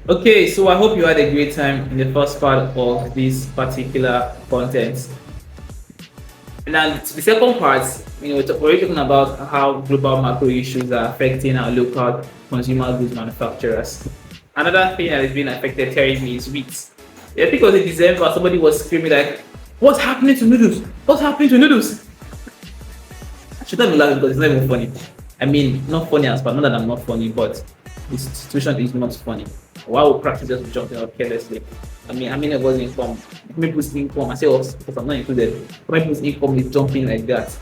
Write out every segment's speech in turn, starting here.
Okay, so I hope you had a great time in the first part of this particular content. Now, the second part, we're already talking about how global macro issues are affecting our local consumer goods manufacturers. Another thing that is being affected terribly is wheat. Yeah, I think it was in December, somebody was screaming like, "What's happening to noodles? What's happening to noodles?" I should not be laughing because it's not even funny. I mean, not funny as far, not that I'm not funny, but the situation is not funny. Why would practice just jumping out carelessly? I mean, how many of us income? How many people's income? I say us because I'm not included. How many people's income is jumping like that?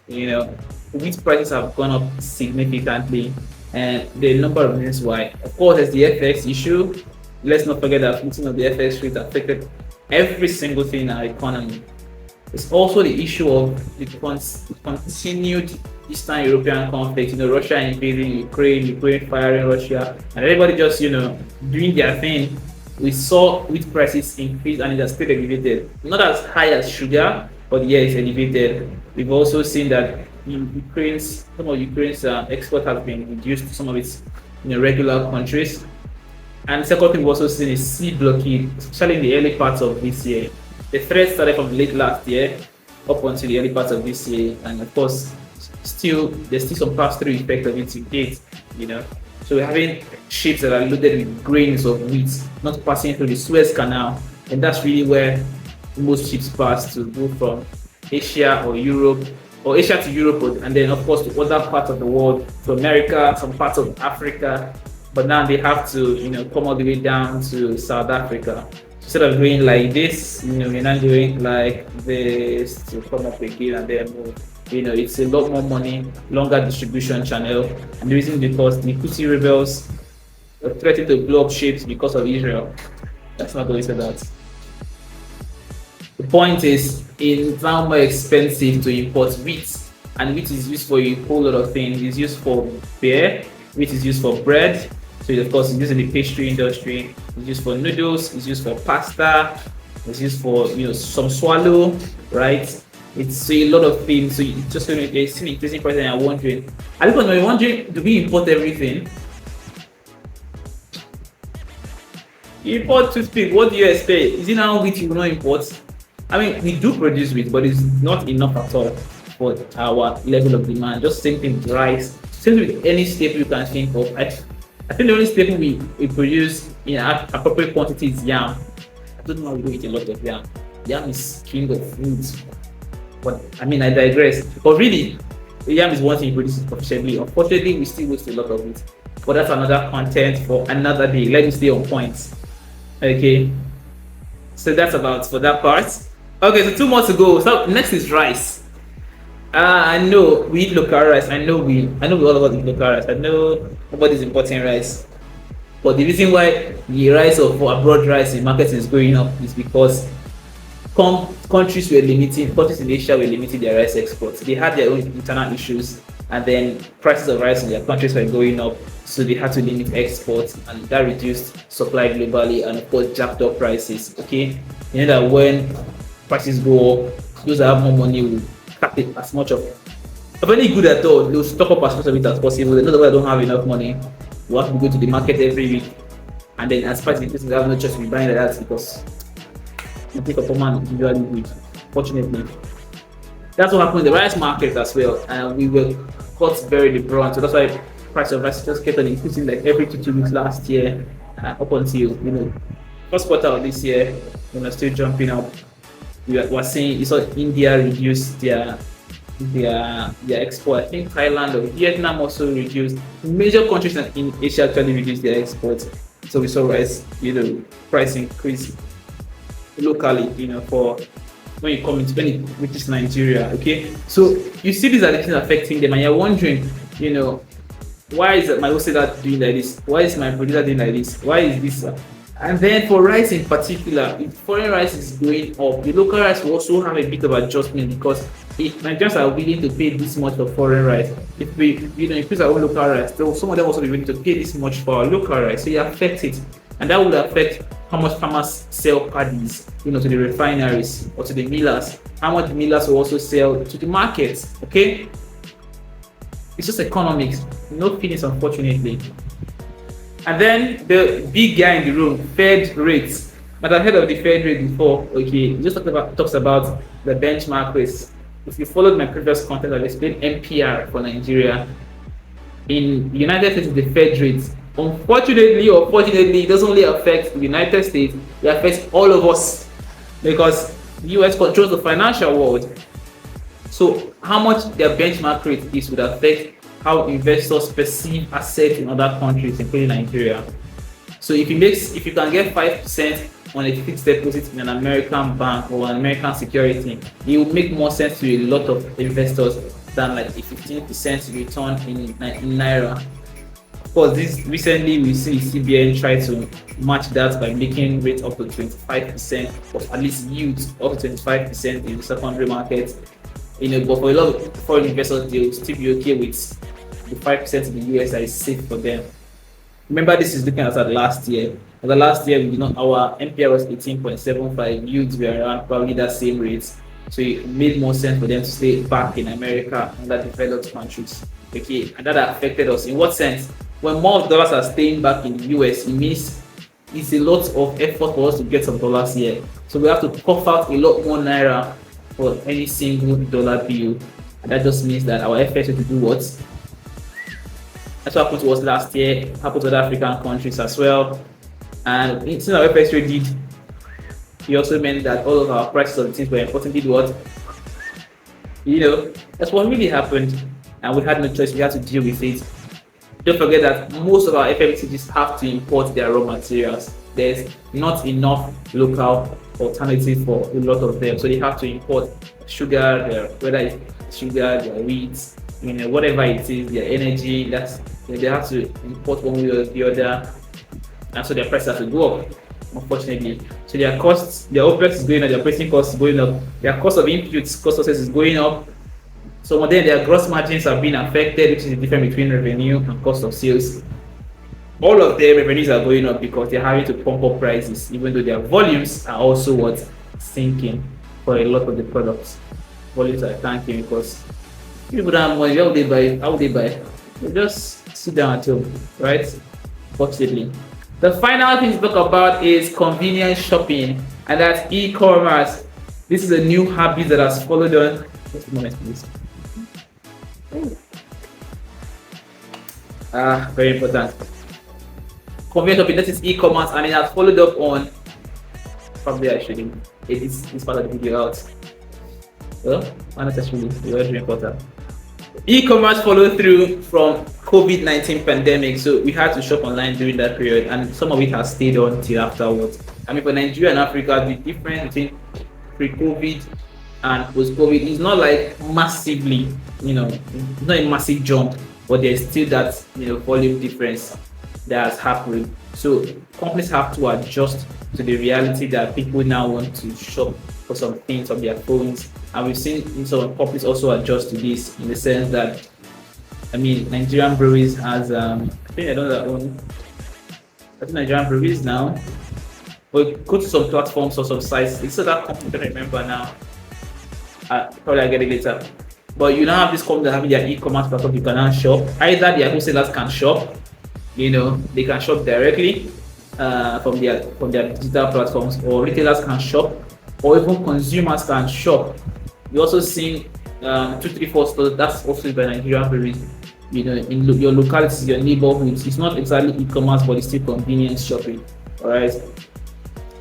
You know, wheat prices have gone up significantly, and the number of reasons why. Of course, there's the FX issue. Let's not forget that fixing of the FX rate affected every single thing in our economy. It's also the issue of the continued Eastern European conflict. Russia invading Ukraine, Ukraine firing Russia, and everybody just doing their thing. We saw wheat prices increase and it has still elevated. Not as high as sugar, but yeah, it's elevated. We've also seen that some of Ukraine's export has been reduced to some of its regular countries. And the second thing we've also seen is sea blockade, especially in the early parts of this year. The threat started from late last year up until the early parts of this year, and of course, there's still some pass-through effect of it to date. So we're having ships that are loaded with grains of wheat not passing through the Suez Canal, and that's really where most ships pass to go from Asia or Europe, or Asia to Europe, and then of course to other parts of the world, to America, some parts of Africa. But now they have to, come all the way down to South Africa. Instead of going like this, we're not doing like this to come up again and then move. It's a lot more money, longer distribution channel, and the reason because the Houthi rebels are threatening to blow up ships because of Israel. That's not always that. The point is, it's now more expensive to import wheat, and wheat is used for a whole lot of things. It's used for beer, wheat is used for bread. So of course, it's used in the pastry industry. It's used for noodles. It's used for pasta. It's used for some swallow, right? It's a lot of things. So it's just you're seeing increasing prices, and you're wondering. You're wondering, do we import everything? You import toothpick. What do you expect? Is it now wheat you will not import? I mean, we do produce wheat, but it's not enough at all for our level of demand. Just same thing with rice. Same thing with any staple you can think of. I think the only staple we produce in appropriate quantity is yam. I don't know how we do eat a lot of yam. Yam is king of fruits. But I mean, I digress. But really, yam is one thing you produce efficiently. Unfortunately, we still waste a lot of it. But that's another content for another day. Let me stay on point. Okay. So that's about for that part. Okay, so 2 months ago. So next is rice. I know we eat local rice. I know we all about eat local rice. I know nobody's importing rice. But the reason why the rice of abroad rice in markets is going up is because countries in Asia were limiting their rice exports. They had their own internal issues, and then prices of rice in their countries were going up, so they had to limit exports, and that reduced supply globally and of course jacked up prices. Okay, you know that when prices go up, those that have more money will cut it as much of any good at all. They'll stock up as much of it as possible. They know that I don't have enough money. You have to go to the market every week, and then as prices increase, they have no choice to be buying like that because you pick up a man usually good. Fortunately, that's what happened in the rice market as well, and we were caught very the brunt. So that's why price of rice just kept on increasing like every 2 weeks last year, up until first quarter of this year, still jumping up. We're seeing you saw India reduce their export. I think Thailand or Vietnam also reduced. Major countries in Asia actually reduced their exports. So we saw rice, price increase locally, for when it reaches Nigeria. Okay, so you see these are the things affecting them, and you're wondering, why is my wholesaler doing like this? Why is my producer doing like this? Why is this? And then for rice in particular, if foreign rice is going up, the local rice will also have a bit of adjustment, because if Nigerians are willing to pay this much for foreign rice, if we increase our own local rice, some of them also be willing to pay this much for our local rice. So you affect it, and that will affect how much farmers sell paddies, to the refineries or to the millers. How much millers will also sell to the markets. Okay, it's just economics, no feelings, unfortunately. And then the big guy in the room, Fed rates. But I've heard of the Fed rate before. Okay, it just talks about the benchmark rates. If you followed my previous content, I've explained MPR for Nigeria. In the United States, the Fed rate. Unfortunately or fortunately, it doesn't only affect the United States, it affects all of us because the US controls the financial world. So how much their benchmark rate is would affect how investors perceive assets in other countries, including Nigeria. So if you can get 5% on a fixed deposit in an American bank or an American security, it will make more sense to a lot of investors than like a 15% return in Naira. Of course, this recently we see CBN try to match that by making rates up to 25%, or at least yields up to 25% in the secondary market. But for a lot of foreign investors, they will still be okay with the 5% in the US that is safe for them. Remember, this is looking at last year. The last year, our MPR was 18.75, yields were around probably that same rate. So it made more sense for them to stay back in America and other developed countries. Okay, and that affected us. In what sense? When more dollars are staying back in the US, it means it's a lot of effort for us to get some dollars here. So we have to cough out a lot more Naira for any single dollar bill. And that just means that our efforts to do what? That's what happened to us last year, happened to other African countries as well. And since our FX rate did, it also meant that all of our prices of the things we're importing did what? That's what really happened. And we had no choice, we had to deal with it. Don't forget that most of our FMCGs have to import their raw materials. There's not enough local alternative for a lot of them. So they have to import sugar, whether it's sugar, their wheat, whatever it is, their energy, they have to import one way or the other. And so their prices have to go up, unfortunately. So their costs, their OPEX is going up, their operating costs is going up, their cost of inputs, cost of sales is going up. So then their gross margins are being affected, which is the difference between revenue and cost of sales. All of their revenues are going up because they're having to pump up prices, even though their volumes are also sinking for a lot of the products. Volumes are tanking because people don't have money. How would they buy? How would they buy? They just sit down at home, right? Fortunately. The final thing to talk about is convenience shopping, and that's e-commerce. This is a new habit that has followed on. Just a moment, please. Very important. Convenience shopping, that is e-commerce, and it has followed up on. Probably I should edit this part of the video out. Well, not necessarily. Very important. E-commerce followed through from COVID-19 pandemic, so we had to shop online during that period, and some of it has stayed on till afterwards. For Nigeria and Africa, the difference between pre-COVID and post-COVID is not like massively, it's not a massive jump, but there's still that volume difference that has happened. So companies have to adjust to the reality that people now want to shop for some things on their phones, and we've seen some companies also adjust to this in the sense that Nigerian breweries has I think I don't own Nigerian breweries now. But go to some platforms or some sites. It's that company, I don't remember now. Probably I'll get it later. But you now have this company that having their e-commerce platform. You can now shop. Either their wholesalers can shop, they can shop directly from their digital platforms, or retailers can shop, or even consumers can shop. You also see 234 stores that's also by Nigerian breweries. In your localities, your neighborhoods. It's not exactly e-commerce, but it's still convenience shopping. All right.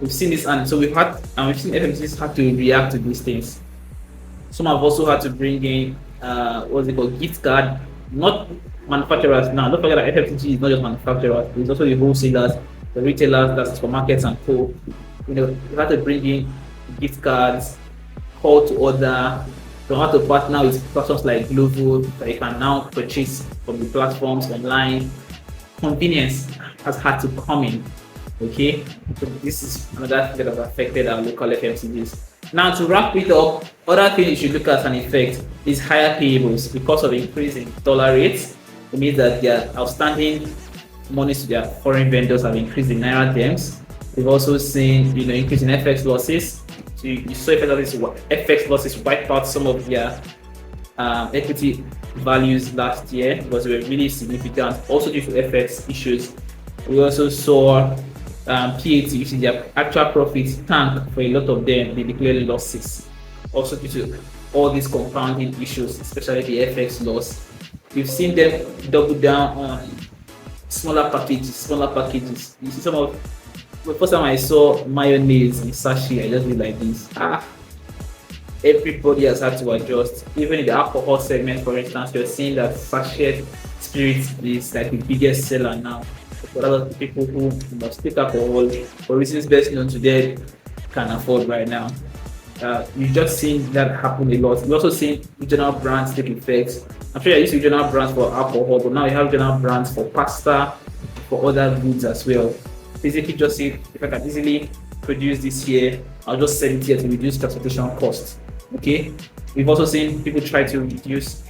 We've seen this, and so we've seen FMCGs have to react to these things. Some have also had to bring in gift card, not manufacturers now. Don't forget that FMCG is not just manufacturers, it's also the wholesalers, the retailers, that's supermarkets and co. You have to bring in gift cards, call to order, you have to partner with platforms like Glovo that you can now purchase from the platforms online. Convenience has had to come in. Okay, so this is another thing that has affected our local FMCGs. Now, to wrap it up, other things you should look at an effect is higher payables because of increase in dollar rates. It means that their outstanding monies to their foreign vendors have increased in Naira terms. We've also seen increase in FX losses. So you saw FX losses wiped out some of their equity values last year because they were really significant, also due to FX issues. We also saw PAT, which is their actual profits tank for a lot of them. They declared losses, also due to all these compounding issues, especially the FX loss. We've seen them double down on smaller packages, smaller packages. You see some of the first time I saw mayonnaise in sachet, I just did like this. Everybody has had to adjust. Even in the alcohol segment, for instance, you're seeing that sachet spirits is like the biggest seller now. For a lot of people who must take alcohol for reasons best known to them can afford right now. You've just seen that happen a lot. You've also seen regional brands take effect. I'm sure you used regional brands for alcohol, but now you have regional brands for pasta, for other goods as well. Basically, just say if I can easily produce this here, I'll just sell it here to reduce transportation costs. Okay. We've also seen people try to reduce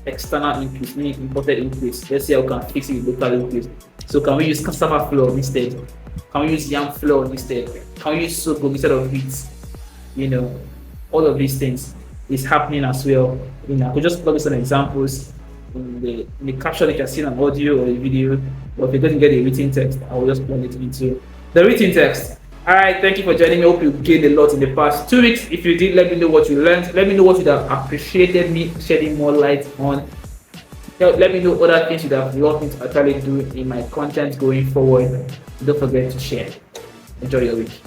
external inputs, meaning imported inputs. Let's see how we can fix it with local inputs. So can we use cassava flour instead? Can we use yam flour instead? Can we use sorghum instead of wheat? All of these things is happening as well. I could just plug some examples in the caption. You can see an audio or a video, or if you're going to get a written text, I will just plug it into the written text. All right, thank you for joining me. I hope you gained a lot in the past 2 weeks. If you did, let me know what you learned. Let me know what you'd have appreciated me shedding more light on. Let me know other things you'd have loved me to actually do in my content going forward. Don't forget to share. Enjoy your week.